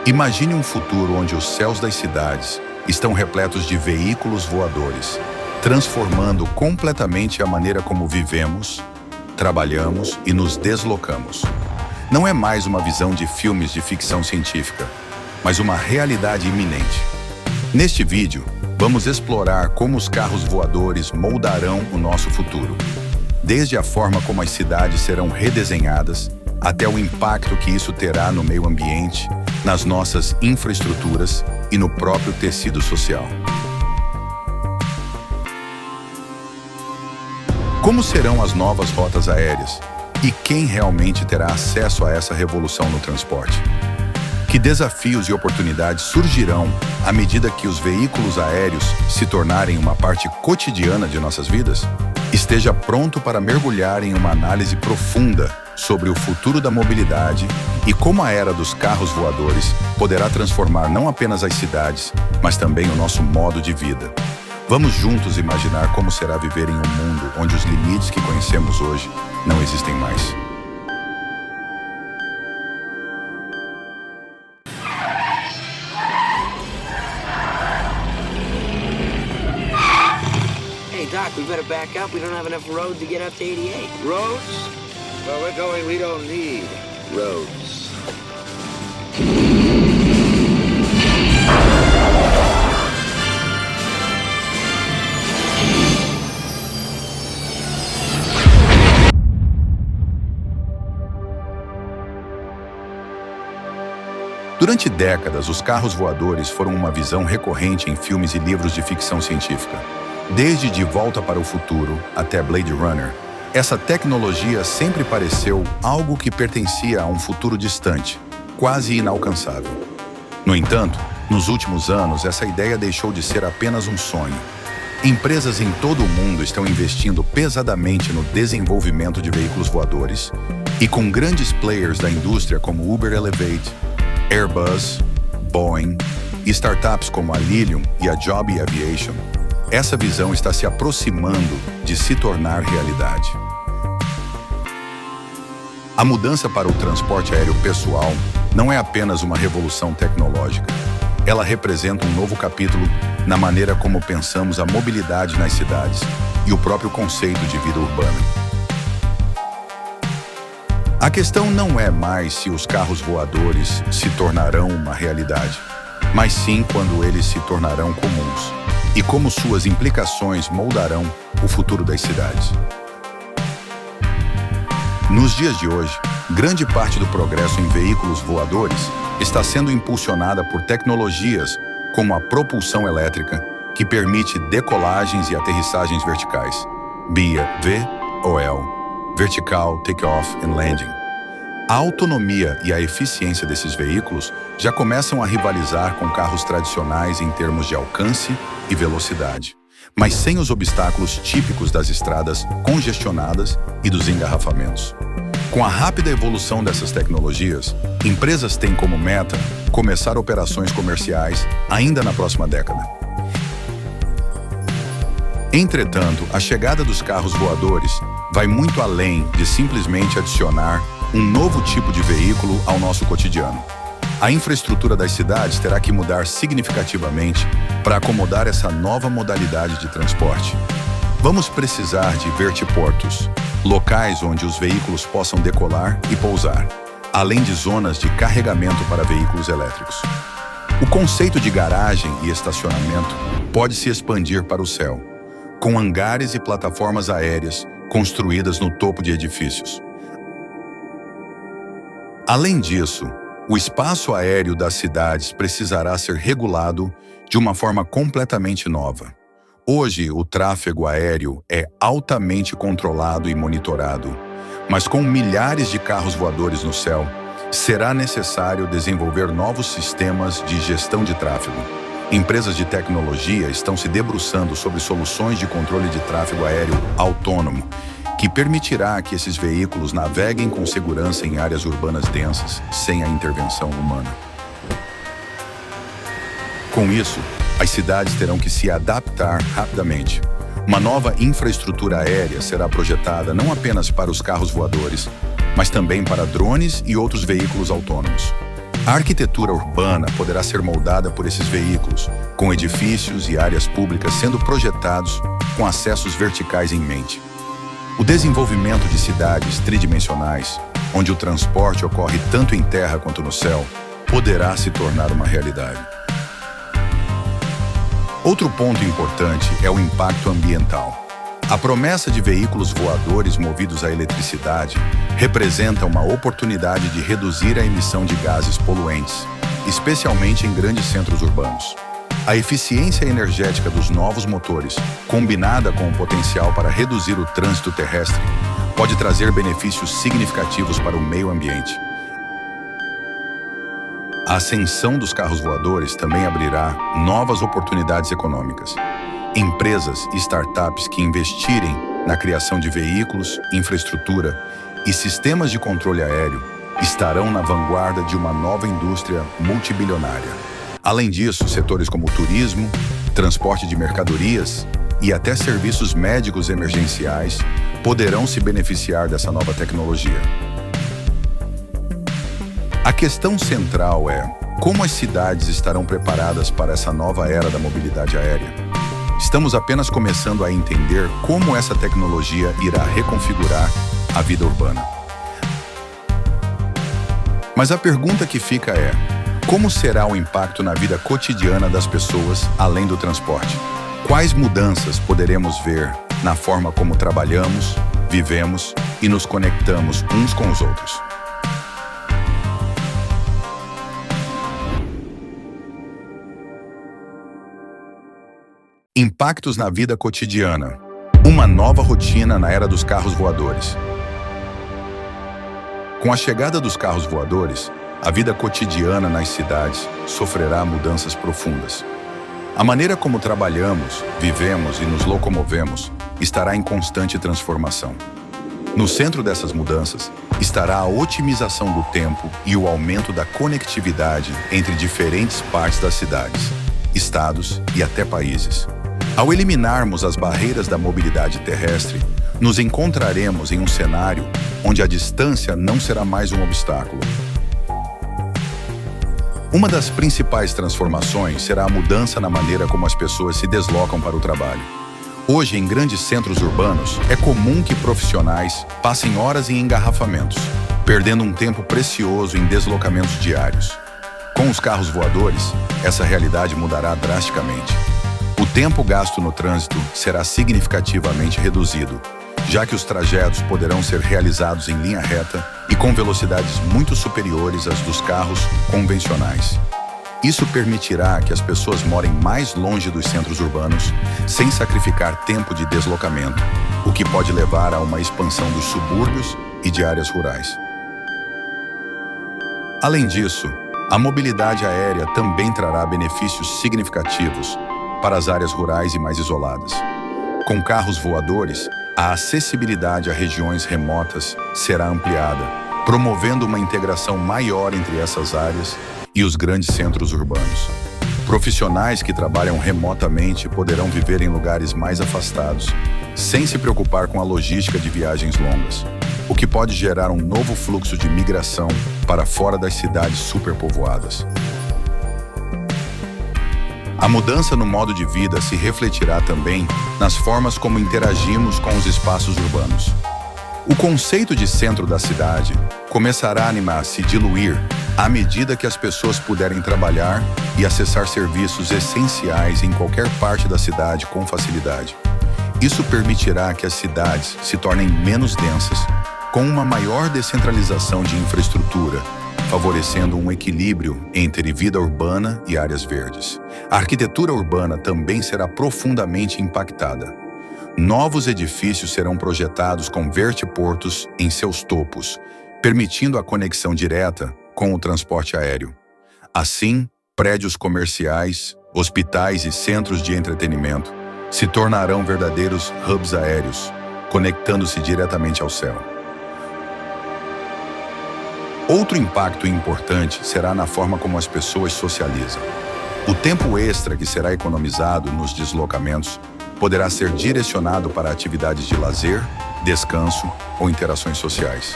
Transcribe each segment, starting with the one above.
Imagine um futuro onde os céus das cidades estão repletos de veículos voadores, transformando completamente a maneira como vivemos, trabalhamos e nos deslocamos. Não é mais uma visão de filmes de ficção científica, mas uma realidade iminente. Neste vídeo, vamos explorar como os carros voadores moldarão o nosso futuro, desde a forma como as cidades serão redesenhadas, até o impacto que isso terá no meio ambiente, nas nossas infraestruturas e no próprio tecido social. Como serão as novas rotas aéreas? E quem realmente terá acesso a essa revolução no transporte? Que desafios e oportunidades surgirão à medida que os veículos aéreos se tornarem uma parte cotidiana de nossas vidas? Esteja pronto para mergulhar em uma análise profunda sobre o futuro da mobilidade e como a era dos carros voadores poderá transformar não apenas as cidades, mas também o nosso modo de vida. Vamos juntos imaginar como será viver em um mundo onde os limites que conhecemos hoje não existem mais. Hey, Doc, we better back up. We don't have enough road to get up to 88. Roads? Where we're going, we don't need roads. Durante décadas, os carros voadores foram uma visão recorrente em filmes e livros de ficção científica. Desde De Volta para o Futuro até Blade Runner, essa tecnologia sempre pareceu algo que pertencia a um futuro distante, quase inalcançável. No entanto, nos últimos anos, essa ideia deixou de ser apenas um sonho. Empresas em todo o mundo estão investindo pesadamente no desenvolvimento de veículos voadores, e com grandes players da indústria como Uber Elevate, Airbus, Boeing e startups como a Lilium e a Joby Aviation, essa visão está se aproximando de se tornar realidade. A mudança para o transporte aéreo pessoal não é apenas uma revolução tecnológica. Ela representa um novo capítulo na maneira como pensamos a mobilidade nas cidades e o próprio conceito de vida urbana. A questão não é mais se os carros voadores se tornarão uma realidade, mas sim quando eles se tornarão comuns e como suas implicações moldarão o futuro das cidades. Nos dias de hoje, grande parte do progresso em veículos voadores está sendo impulsionada por tecnologias como a propulsão elétrica, que permite decolagens e aterrissagens verticais, via VTOL. Vertical Takeoff and Landing. A autonomia e a eficiência desses veículos já começam a rivalizar com carros tradicionais em termos de alcance e velocidade, mas sem os obstáculos típicos das estradas congestionadas e dos engarrafamentos. Com a rápida evolução dessas tecnologias, empresas têm como meta começar operações comerciais ainda na próxima década. Entretanto, a chegada dos carros voadores vai muito além de simplesmente adicionar um novo tipo de veículo ao nosso cotidiano. A infraestrutura das cidades terá que mudar significativamente para acomodar essa nova modalidade de transporte. Vamos precisar de vertiportos, locais onde os veículos possam decolar e pousar, além de zonas de carregamento para veículos elétricos. O conceito de garagem e estacionamento pode se expandir para o céu, com hangares e plataformas aéreas construídas no topo de edifícios. Além disso, o espaço aéreo das cidades precisará ser regulado de uma forma completamente nova. Hoje, o tráfego aéreo é altamente controlado e monitorado, mas com milhares de carros voadores no céu, será necessário desenvolver novos sistemas de gestão de tráfego. Empresas de tecnologia estão se debruçando sobre soluções de controle de tráfego aéreo autônomo, que permitirá que esses veículos naveguem com segurança em áreas urbanas densas, sem a intervenção humana. Com isso, as cidades terão que se adaptar rapidamente. Uma nova infraestrutura aérea será projetada não apenas para os carros voadores, mas também para drones e outros veículos autônomos. A arquitetura urbana poderá ser moldada por esses veículos, com edifícios e áreas públicas sendo projetados com acessos verticais em mente. O desenvolvimento de cidades tridimensionais, onde o transporte ocorre tanto em terra quanto no céu, poderá se tornar uma realidade. Outro ponto importante é o impacto ambiental. A promessa de veículos voadores movidos à eletricidade representa uma oportunidade de reduzir a emissão de gases poluentes, especialmente em grandes centros urbanos. A eficiência energética dos novos motores, combinada com o potencial para reduzir o trânsito terrestre, pode trazer benefícios significativos para o meio ambiente. A ascensão dos carros voadores também abrirá novas oportunidades econômicas. Empresas e startups que investirem na criação de veículos, infraestrutura e sistemas de controle aéreo estarão na vanguarda de uma nova indústria multibilionária. Além disso, setores como turismo, transporte de mercadorias e até serviços médicos emergenciais poderão se beneficiar dessa nova tecnologia. A questão central é como as cidades estarão preparadas para essa nova era da mobilidade aérea. Estamos apenas começando a entender como essa tecnologia irá reconfigurar a vida urbana. Mas a pergunta que fica é: como será o impacto na vida cotidiana das pessoas além do transporte? Quais mudanças poderemos ver na forma como trabalhamos, vivemos e nos conectamos uns com os outros? Impactos na vida cotidiana. Uma nova rotina na era dos carros voadores. Com a chegada dos carros voadores, a vida cotidiana nas cidades sofrerá mudanças profundas. A maneira como trabalhamos, vivemos e nos locomovemos estará em constante transformação. No centro dessas mudanças estará a otimização do tempo e o aumento da conectividade entre diferentes partes das cidades, estados e até países. Ao eliminarmos as barreiras da mobilidade terrestre, nos encontraremos em um cenário onde a distância não será mais um obstáculo. Uma das principais transformações será a mudança na maneira como as pessoas se deslocam para o trabalho. Hoje, em grandes centros urbanos, é comum que profissionais passem horas em engarrafamentos, perdendo um tempo precioso em deslocamentos diários. Com os carros voadores, essa realidade mudará drasticamente. O tempo gasto no trânsito será significativamente reduzido, já que os trajetos poderão ser realizados em linha reta e com velocidades muito superiores às dos carros convencionais. Isso permitirá que as pessoas morem mais longe dos centros urbanos, sem sacrificar tempo de deslocamento, o que pode levar a uma expansão dos subúrbios e de áreas rurais. Além disso, a mobilidade aérea também trará benefícios significativos para as áreas rurais e mais isoladas. Com carros voadores, a acessibilidade a regiões remotas será ampliada, promovendo uma integração maior entre essas áreas e os grandes centros urbanos. Profissionais que trabalham remotamente poderão viver em lugares mais afastados, sem se preocupar com a logística de viagens longas, o que pode gerar um novo fluxo de migração para fora das cidades superpovoadas. A mudança no modo de vida se refletirá também nas formas como interagimos com os espaços urbanos. O conceito de centro da cidade começará a se diluir à medida que as pessoas puderem trabalhar e acessar serviços essenciais em qualquer parte da cidade com facilidade. Isso permitirá que as cidades se tornem menos densas, com uma maior descentralização de infraestrutura, favorecendo um equilíbrio entre vida urbana e áreas verdes. A arquitetura urbana também será profundamente impactada. Novos edifícios serão projetados com vertiportos em seus topos, permitindo a conexão direta com o transporte aéreo. Assim, prédios comerciais, hospitais e centros de entretenimento se tornarão verdadeiros hubs aéreos, conectando-se diretamente ao céu. Outro impacto importante será na forma como as pessoas socializam. O tempo extra que será economizado nos deslocamentos poderá ser direcionado para atividades de lazer, descanso ou interações sociais.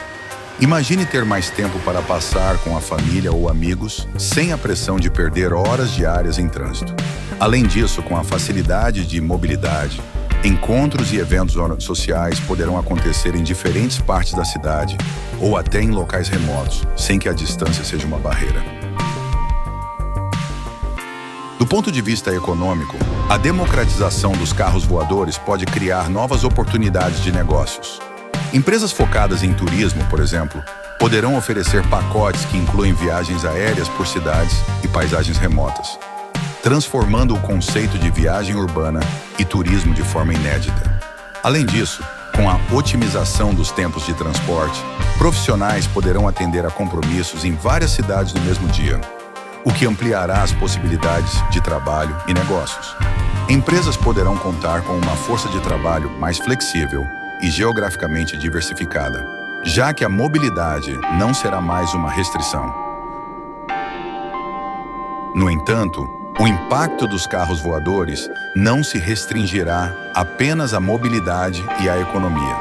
Imagine ter mais tempo para passar com a família ou amigos, sem a pressão de perder horas diárias em trânsito. Além disso, com a facilidade de mobilidade, encontros e eventos sociais poderão acontecer em diferentes partes da cidade ou até em locais remotos, sem que a distância seja uma barreira. Do ponto de vista econômico, a democratização dos carros voadores pode criar novas oportunidades de negócios. Empresas focadas em turismo, por exemplo, poderão oferecer pacotes que incluem viagens aéreas por cidades e paisagens remotas, transformando o conceito de viagem urbana e turismo de forma inédita. Além disso, com a otimização dos tempos de transporte, profissionais poderão atender a compromissos em várias cidades no mesmo dia, o que ampliará as possibilidades de trabalho e negócios. Empresas poderão contar com uma força de trabalho mais flexível e geograficamente diversificada, já que a mobilidade não será mais uma restrição. No entanto, o impacto dos carros voadores não se restringirá apenas à mobilidade e à economia.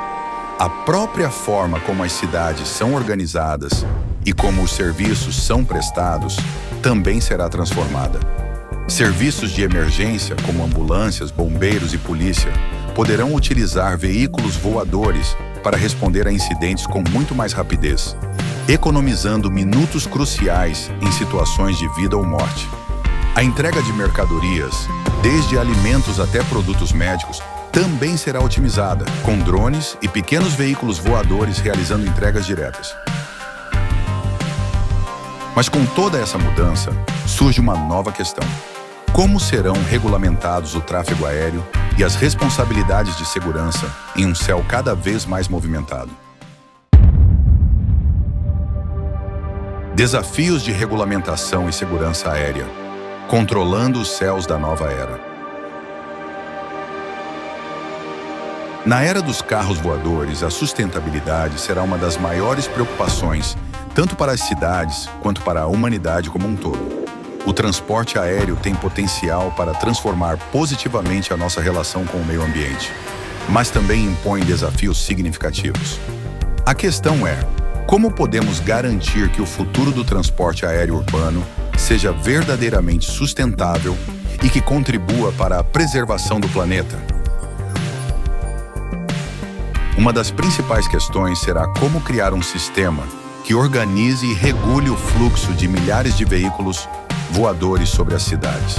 A própria forma como as cidades são organizadas e como os serviços são prestados também será transformada. Serviços de emergência, como ambulâncias, bombeiros e polícia, poderão utilizar veículos voadores para responder a incidentes com muito mais rapidez, economizando minutos cruciais em situações de vida ou morte. A entrega de mercadorias, desde alimentos até produtos médicos, também será otimizada, com drones e pequenos veículos voadores realizando entregas diretas. Mas com toda essa mudança, surge uma nova questão. Como serão regulamentados o tráfego aéreo e as responsabilidades de segurança em um céu cada vez mais movimentado? Desafios de regulamentação e segurança aérea, controlando os céus da nova era. Na era dos carros voadores, a sustentabilidade será uma das maiores preocupações, tanto para as cidades quanto para a humanidade como um todo. O transporte aéreo tem potencial para transformar positivamente a nossa relação com o meio ambiente, mas também impõe desafios significativos. A questão é: como podemos garantir que o futuro do transporte aéreo urbano seja verdadeiramente sustentável e que contribua para a preservação do planeta? Uma das principais questões será como criar um sistema que organize e regule o fluxo de milhares de veículos voadores sobre as cidades.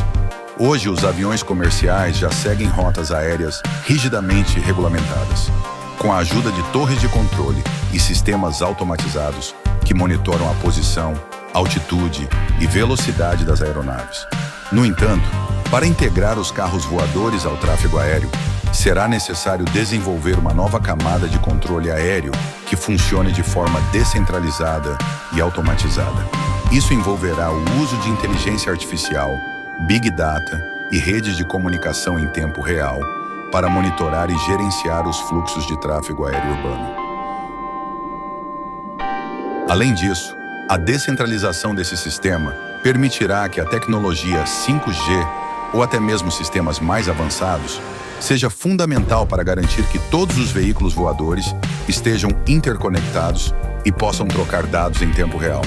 Hoje, os aviões comerciais já seguem rotas aéreas rigidamente regulamentadas, com a ajuda de torres de controle e sistemas automatizados que monitoram a posição, altitude e velocidade das aeronaves. No entanto, para integrar os carros voadores ao tráfego aéreo, será necessário desenvolver uma nova camada de controle aéreo que funcione de forma descentralizada e automatizada. Isso envolverá o uso de inteligência artificial, Big Data e redes de comunicação em tempo real para monitorar e gerenciar os fluxos de tráfego aéreo urbano. Além disso, a descentralização desse sistema permitirá que a tecnologia 5G ou até mesmo sistemas mais avançados seja fundamental para garantir que todos os veículos voadores estejam interconectados e possam trocar dados em tempo real.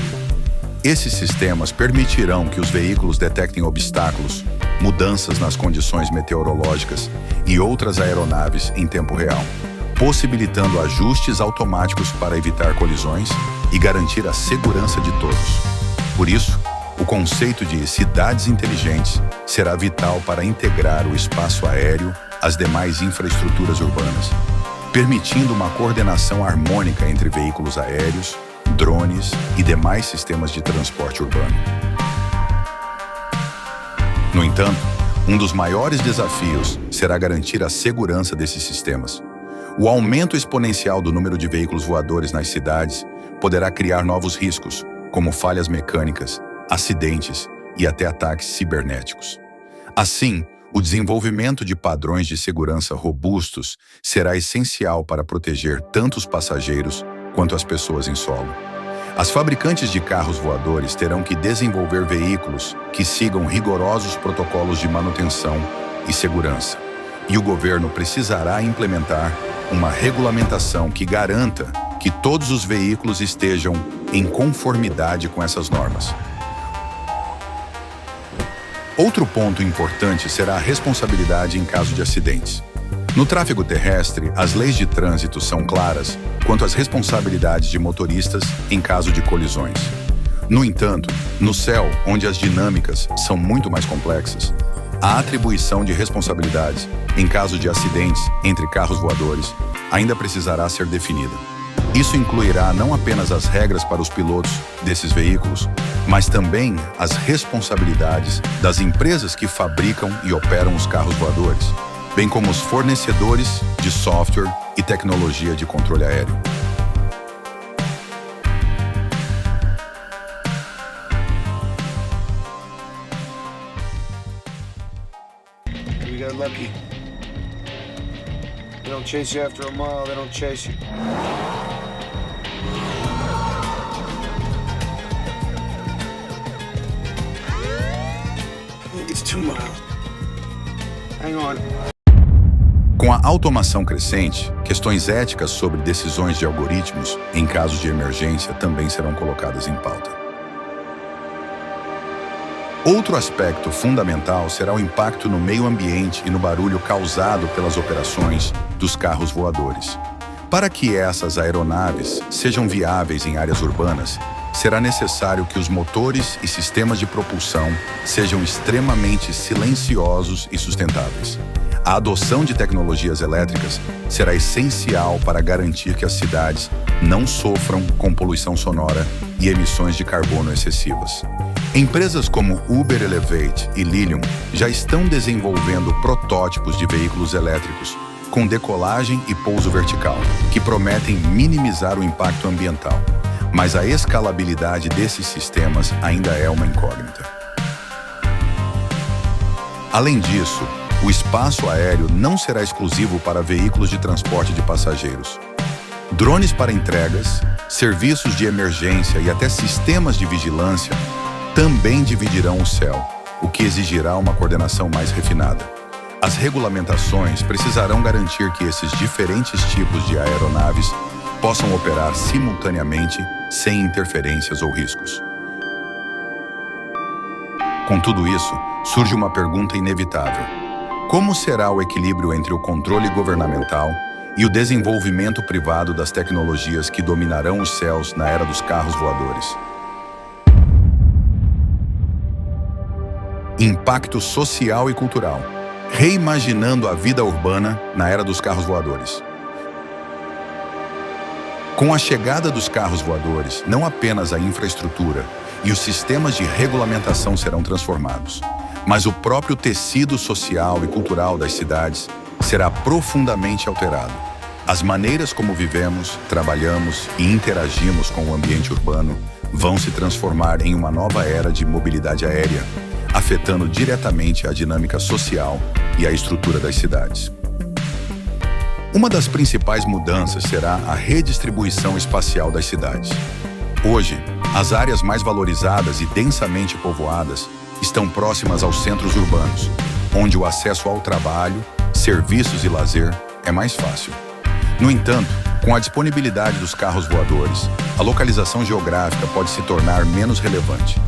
Esses sistemas permitirão que os veículos detectem obstáculos, mudanças nas condições meteorológicas e outras aeronaves em tempo real, possibilitando ajustes automáticos para evitar colisões e garantir a segurança de todos. Por isso, o conceito de cidades inteligentes será vital para integrar o espaço aéreo às demais infraestruturas urbanas, permitindo uma coordenação harmônica entre veículos aéreos, drones e demais sistemas de transporte urbano. No entanto, um dos maiores desafios será garantir a segurança desses sistemas. O aumento exponencial do número de veículos voadores nas cidades poderá criar novos riscos, como falhas mecânicas, acidentes e até ataques cibernéticos. Assim, o desenvolvimento de padrões de segurança robustos será essencial para proteger tanto os passageiros quanto as pessoas em solo. As fabricantes de carros voadores terão que desenvolver veículos que sigam rigorosos protocolos de manutenção e segurança, e o governo precisará implementar uma regulamentação que garanta que que todos os veículos estejam em conformidade com essas normas. Outro ponto importante será a responsabilidade em caso de acidentes. No tráfego terrestre, as leis de trânsito são claras quanto às responsabilidades de motoristas em caso de colisões. No entanto, no céu, onde as dinâmicas são muito mais complexas, a atribuição de responsabilidades em caso de acidentes entre carros voadores ainda precisará ser definida. Isso incluirá não apenas as regras para os pilotos desses veículos, mas também as responsabilidades das empresas que fabricam e operam os carros voadores, bem como os fornecedores de software e tecnologia de controle aéreo. We got lucky. They don't chase you after a mile, they don't chase you. I think it's 2 miles. Hang on. Com a automação crescente, questões éticas sobre decisões de algoritmos em casos de emergência também serão colocadas em pauta. Outro aspecto fundamental será o impacto no meio ambiente e no barulho causado pelas operações dos carros voadores. Para que essas aeronaves sejam viáveis em áreas urbanas, será necessário que os motores e sistemas de propulsão sejam extremamente silenciosos e sustentáveis. A adoção de tecnologias elétricas será essencial para garantir que as cidades não sofram com poluição sonora e emissões de carbono excessivas. Empresas como Uber Elevate e Lilium já estão desenvolvendo protótipos de veículos elétricos com decolagem e pouso vertical, que prometem minimizar o impacto ambiental. Mas a escalabilidade desses sistemas ainda é uma incógnita. Além disso, o espaço aéreo não será exclusivo para veículos de transporte de passageiros. Drones para entregas, serviços de emergência e até sistemas de vigilância também dividirão o céu, o que exigirá uma coordenação mais refinada. As regulamentações precisarão garantir que esses diferentes tipos de aeronaves possam operar simultaneamente sem interferências ou riscos. Com tudo isso, surge uma pergunta inevitável. Como será o equilíbrio entre o controle governamental e o desenvolvimento privado das tecnologias que dominarão os céus na era dos carros voadores? Impacto social e cultural. Reimaginando a vida urbana na era dos carros voadores. Com a chegada dos carros voadores, não apenas a infraestrutura e os sistemas de regulamentação serão transformados, mas o próprio tecido social e cultural das cidades será profundamente alterado. As maneiras como vivemos, trabalhamos e interagimos com o ambiente urbano vão se transformar em uma nova era de mobilidade aérea, afetando diretamente a dinâmica social e a estrutura das cidades. Uma das principais mudanças será a redistribuição espacial das cidades. Hoje, as áreas mais valorizadas e densamente povoadas estão próximas aos centros urbanos, onde o acesso ao trabalho, serviços e lazer é mais fácil. No entanto, com a disponibilidade dos carros voadores, a localização geográfica pode se tornar menos relevante,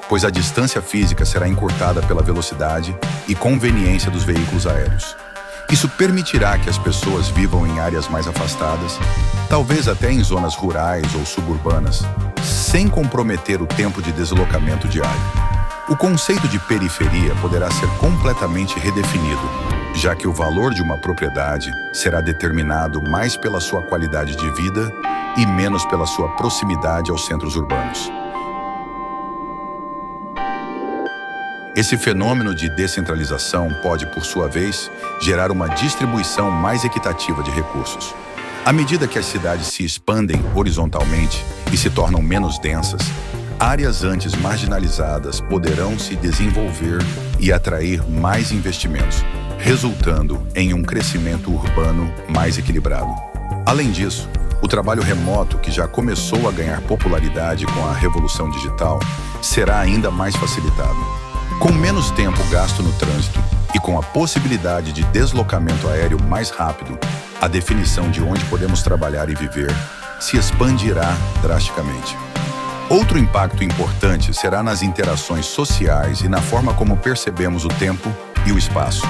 pois a distância física será encurtada pela velocidade e conveniência dos veículos aéreos. Isso permitirá que as pessoas vivam em áreas mais afastadas, talvez até em zonas rurais ou suburbanas, sem comprometer o tempo de deslocamento diário. O conceito de periferia poderá ser completamente redefinido, já que o valor de uma propriedade será determinado mais pela sua qualidade de vida e menos pela sua proximidade aos centros urbanos. Esse fenômeno de descentralização pode, por sua vez, gerar uma distribuição mais equitativa de recursos. À medida que as cidades se expandem horizontalmente e se tornam menos densas, áreas antes marginalizadas poderão se desenvolver e atrair mais investimentos, resultando em um crescimento urbano mais equilibrado. Além disso, o trabalho remoto, que já começou a ganhar popularidade com a revolução digital, será ainda mais facilitado. Com menos tempo gasto no trânsito e com a possibilidade de deslocamento aéreo mais rápido, a definição de onde podemos trabalhar e viver se expandirá drasticamente. Outro impacto importante será nas interações sociais e na forma como percebemos o tempo e o espaço.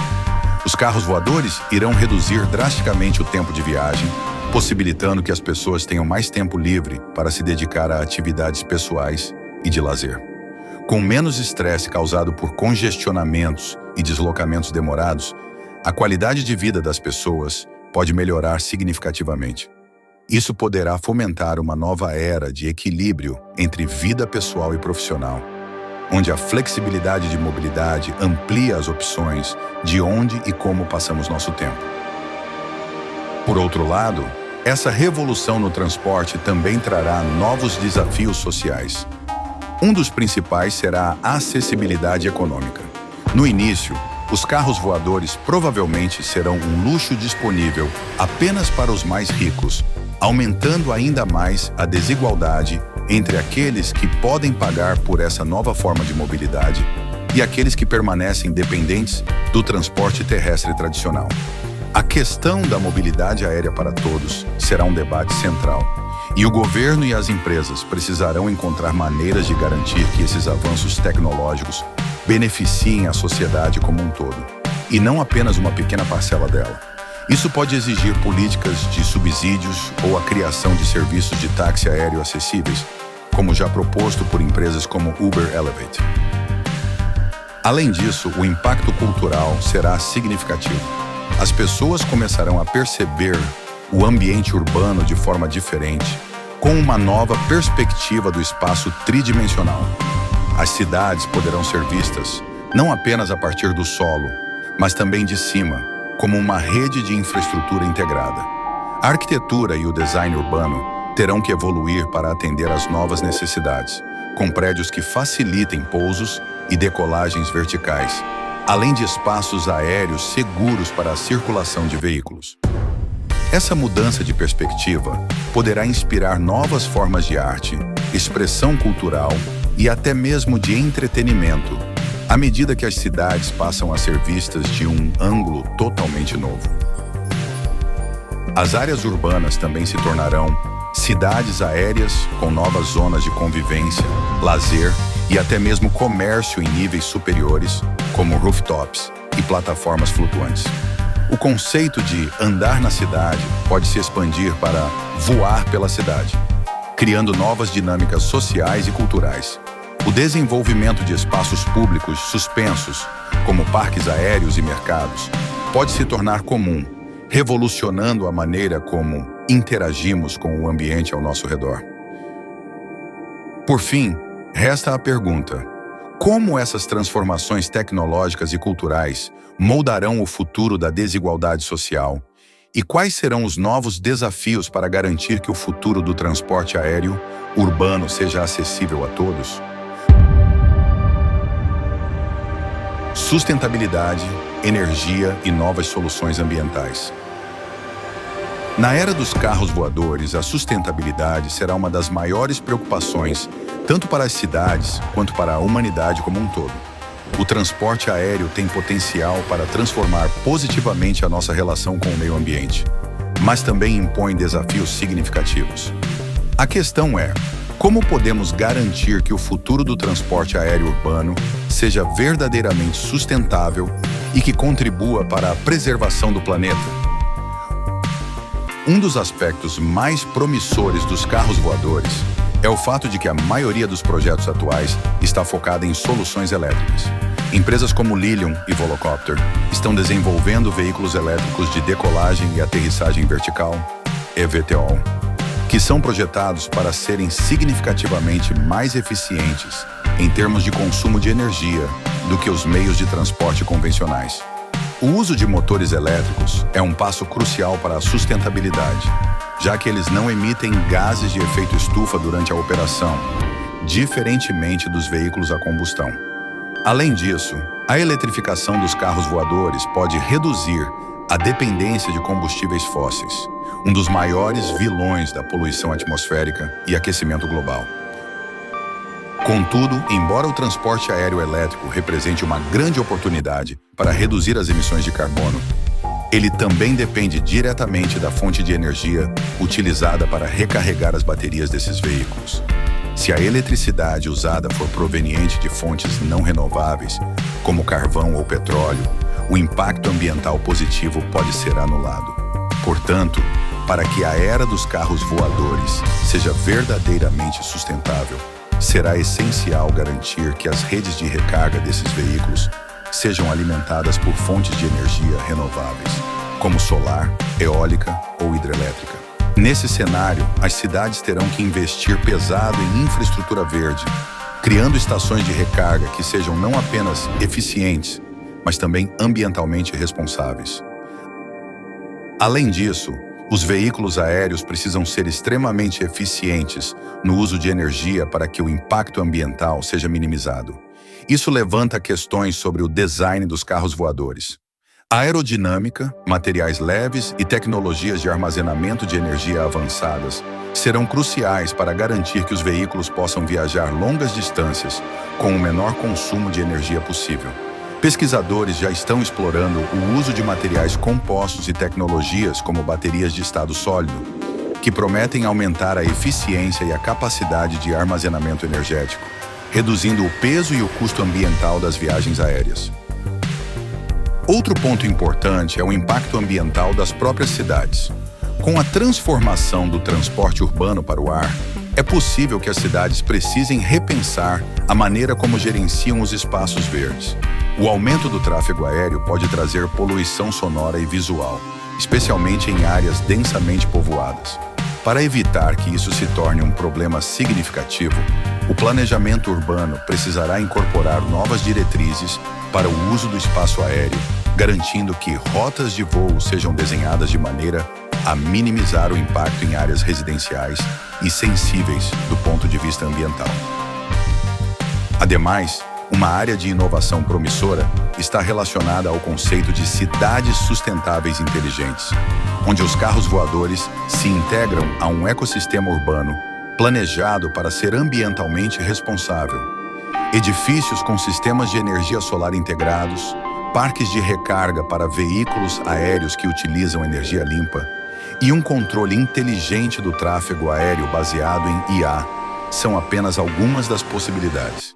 Os carros voadores irão reduzir drasticamente o tempo de viagem, possibilitando que as pessoas tenham mais tempo livre para se dedicar a atividades pessoais e de lazer. Com menos estresse causado por congestionamentos e deslocamentos demorados, a qualidade de vida das pessoas pode melhorar significativamente. Isso poderá fomentar uma nova era de equilíbrio entre vida pessoal e profissional, onde a flexibilidade de mobilidade amplia as opções de onde e como passamos nosso tempo. Por outro lado, essa revolução no transporte também trará novos desafios sociais. Um dos principais será a acessibilidade econômica. No início, os carros voadores provavelmente serão um luxo disponível apenas para os mais ricos, aumentando ainda mais a desigualdade entre aqueles que podem pagar por essa nova forma de mobilidade e aqueles que permanecem dependentes do transporte terrestre tradicional. A questão da mobilidade aérea para todos será um debate central, e o governo e as empresas precisarão encontrar maneiras de garantir que esses avanços tecnológicos beneficiem a sociedade como um todo, e não apenas uma pequena parcela dela. Isso pode exigir políticas de subsídios ou a criação de serviços de táxi aéreo acessíveis, como já proposto por empresas como Uber Elevate. Além disso, o impacto cultural será significativo. As pessoas começarão a perceber o ambiente urbano de forma diferente, com uma nova perspectiva do espaço tridimensional. As cidades poderão ser vistas não apenas a partir do solo, mas também de cima, como uma rede de infraestrutura integrada. A arquitetura e o design urbano terão que evoluir para atender às novas necessidades, com prédios que facilitem pousos e decolagens verticais, além de espaços aéreos seguros para a circulação de veículos. Essa mudança de perspectiva poderá inspirar novas formas de arte, expressão cultural e até mesmo de entretenimento, à medida que as cidades passam a ser vistas de um ângulo totalmente novo. As áreas urbanas também se tornarão cidades aéreas com novas zonas de convivência, lazer e até mesmo comércio em níveis superiores, como rooftops e plataformas flutuantes. O conceito de andar na cidade pode se expandir para voar pela cidade, criando novas dinâmicas sociais e culturais. O desenvolvimento de espaços públicos suspensos, como parques aéreos e mercados, pode se tornar comum, revolucionando a maneira como interagimos com o ambiente ao nosso redor. Por fim, resta a pergunta: como essas transformações tecnológicas e culturais moldarão o futuro da desigualdade social? E quais serão os novos desafios para garantir que o futuro do transporte aéreo urbano seja acessível a todos? Sustentabilidade, energia e novas soluções ambientais. Na era dos carros voadores, a sustentabilidade será uma das maiores preocupações, tanto para as cidades quanto para a humanidade como um todo. O transporte aéreo tem potencial para transformar positivamente a nossa relação com o meio ambiente, mas também impõe desafios significativos. A questão é: como podemos garantir que o futuro do transporte aéreo urbano seja verdadeiramente sustentável e que contribua para a preservação do planeta? Um dos aspectos mais promissores dos carros voadores é o fato de que a maioria dos projetos atuais está focada em soluções elétricas. Empresas como Lilium e Volocopter estão desenvolvendo veículos elétricos de decolagem e aterrissagem vertical, eVTOL, que são projetados para serem significativamente mais eficientes em termos de consumo de energia do que os meios de transporte convencionais. O uso de motores elétricos é um passo crucial para a sustentabilidade, já que eles não emitem gases de efeito estufa durante a operação, diferentemente dos veículos a combustão. Além disso, a eletrificação dos carros voadores pode reduzir a dependência de combustíveis fósseis, um dos maiores vilões da poluição atmosférica e aquecimento global. Contudo, embora o transporte aéreo elétrico represente uma grande oportunidade para reduzir as emissões de carbono, ele também depende diretamente da fonte de energia utilizada para recarregar as baterias desses veículos. Se a eletricidade usada for proveniente de fontes não renováveis, como carvão ou petróleo, o impacto ambiental positivo pode ser anulado. Portanto, para que a era dos carros voadores seja verdadeiramente sustentável, será essencial garantir que as redes de recarga desses veículos sejam alimentadas por fontes de energia renováveis, como solar, eólica ou hidrelétrica. Nesse cenário, as cidades terão que investir pesado em infraestrutura verde, criando estações de recarga que sejam não apenas eficientes, mas também ambientalmente responsáveis. Além disso, os veículos aéreos precisam ser extremamente eficientes no uso de energia para que o impacto ambiental seja minimizado. Isso levanta questões sobre o design dos carros voadores. A aerodinâmica, materiais leves e tecnologias de armazenamento de energia avançadas serão cruciais para garantir que os veículos possam viajar longas distâncias com o menor consumo de energia possível. Pesquisadores já estão explorando o uso de materiais compostos e tecnologias como baterias de estado sólido, que prometem aumentar a eficiência e a capacidade de armazenamento energético, reduzindo o peso e o custo ambiental das viagens aéreas. Outro ponto importante é o impacto ambiental das próprias cidades. Com a transformação do transporte urbano para o ar, é possível que as cidades precisem repensar a maneira como gerenciam os espaços verdes. O aumento do tráfego aéreo pode trazer poluição sonora e visual, especialmente em áreas densamente povoadas. Para evitar que isso se torne um problema significativo, o planejamento urbano precisará incorporar novas diretrizes para o uso do espaço aéreo, garantindo que rotas de voo sejam desenhadas de maneira a minimizar o impacto em áreas residenciais e sensíveis do ponto de vista ambiental. Ademais, uma área de inovação promissora está relacionada ao conceito de cidades sustentáveis inteligentes, onde os carros voadores se integram a um ecossistema urbano planejado para ser ambientalmente responsável. Edifícios com sistemas de energia solar integrados, parques de recarga para veículos aéreos que utilizam energia limpa e um controle inteligente do tráfego aéreo baseado em IA são apenas algumas das possibilidades.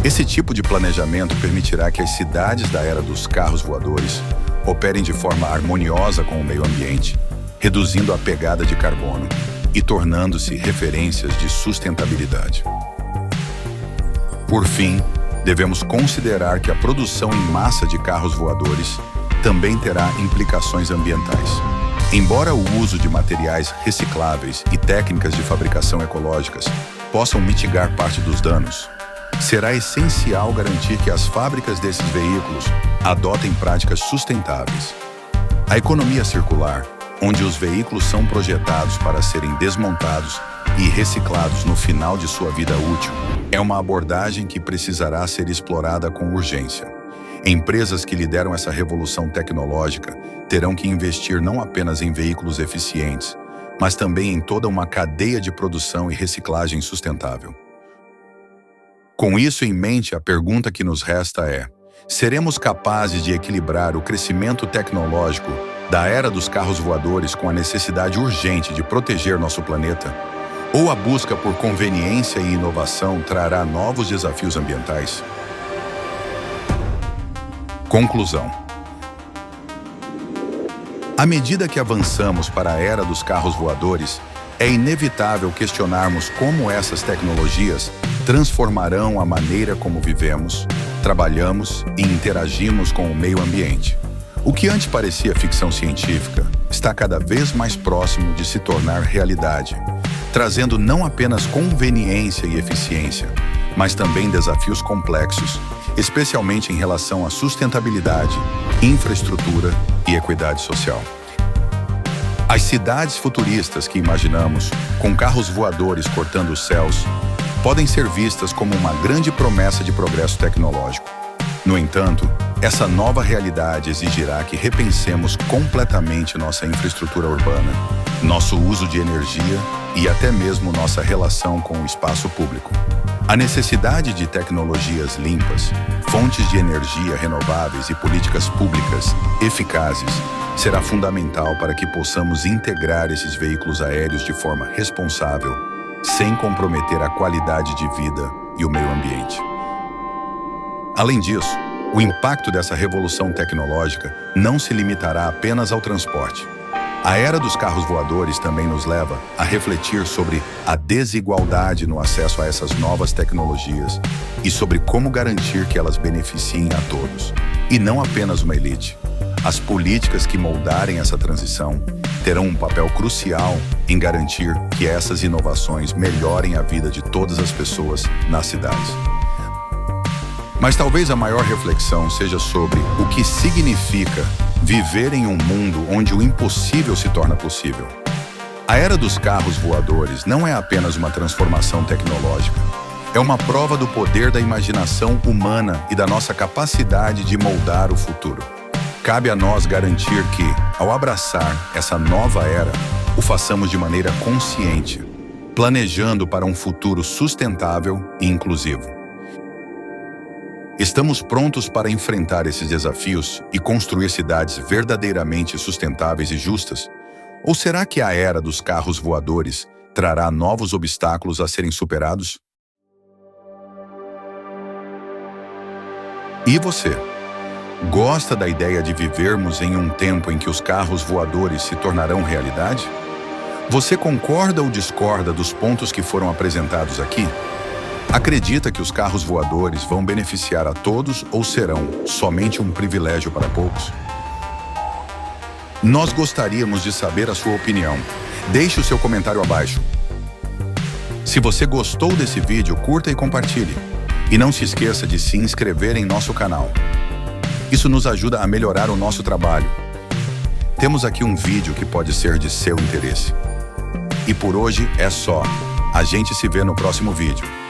Esse tipo de planejamento permitirá que as cidades da era dos carros voadores operem de forma harmoniosa com o meio ambiente, reduzindo a pegada de carbono e tornando-se referências de sustentabilidade. Por fim, devemos considerar que a produção em massa de carros voadores também terá implicações ambientais. Embora o uso de materiais recicláveis e técnicas de fabricação ecológicas possam mitigar parte dos danos, será essencial garantir que as fábricas desses veículos adotem práticas sustentáveis. A economia circular, onde os veículos são projetados para serem desmontados e reciclados no final de sua vida útil, é uma abordagem que precisará ser explorada com urgência. Empresas que lideram essa revolução tecnológica terão que investir não apenas em veículos eficientes, mas também em toda uma cadeia de produção e reciclagem sustentável. Com isso em mente, a pergunta que nos resta é: seremos capazes de equilibrar o crescimento tecnológico da era dos carros voadores com a necessidade urgente de proteger nosso planeta? Ou a busca por conveniência e inovação trará novos desafios ambientais? Conclusão. À medida que avançamos para a era dos carros voadores, é inevitável questionarmos como essas tecnologias transformarão a maneira como vivemos, trabalhamos e interagimos com o meio ambiente. O que antes parecia ficção científica está cada vez mais próximo de se tornar realidade, trazendo não apenas conveniência e eficiência, mas também desafios complexos, especialmente em relação à sustentabilidade, infraestrutura e equidade social. As cidades futuristas que imaginamos, com carros voadores cortando os céus, podem ser vistas como uma grande promessa de progresso tecnológico. No entanto, essa nova realidade exigirá que repensemos completamente nossa infraestrutura urbana, nosso uso de energia e até mesmo nossa relação com o espaço público. A necessidade de tecnologias limpas, fontes de energia renováveis e políticas públicas eficazes será fundamental para que possamos integrar esses veículos aéreos de forma responsável, sem comprometer a qualidade de vida e o meio ambiente. Além disso, o impacto dessa revolução tecnológica não se limitará apenas ao transporte. A era dos carros voadores também nos leva a refletir sobre a desigualdade no acesso a essas novas tecnologias e sobre como garantir que elas beneficiem a todos, e não apenas uma elite. As políticas que moldarem essa transição terão um papel crucial em garantir que essas inovações melhorem a vida de todas as pessoas nas cidades. Mas talvez a maior reflexão seja sobre o que significa viver em um mundo onde o impossível se torna possível. A era dos carros voadores não é apenas uma transformação tecnológica. É uma prova do poder da imaginação humana e da nossa capacidade de moldar o futuro. Cabe a nós garantir que, ao abraçar essa nova era, o façamos de maneira consciente, planejando para um futuro sustentável e inclusivo. Estamos prontos para enfrentar esses desafios e construir cidades verdadeiramente sustentáveis e justas? Ou será que a era dos carros voadores trará novos obstáculos a serem superados? E você? Gosta da ideia de vivermos em um tempo em que os carros voadores se tornarão realidade? Você concorda ou discorda dos pontos que foram apresentados aqui? Acredita que os carros voadores vão beneficiar a todos ou serão somente um privilégio para poucos? Nós gostaríamos de saber a sua opinião. Deixe o seu comentário abaixo. Se você gostou desse vídeo, curta e compartilhe. E não se esqueça de se inscrever em nosso canal. Isso nos ajuda a melhorar o nosso trabalho. Temos aqui um vídeo que pode ser de seu interesse. E por hoje é só. A gente se vê no próximo vídeo.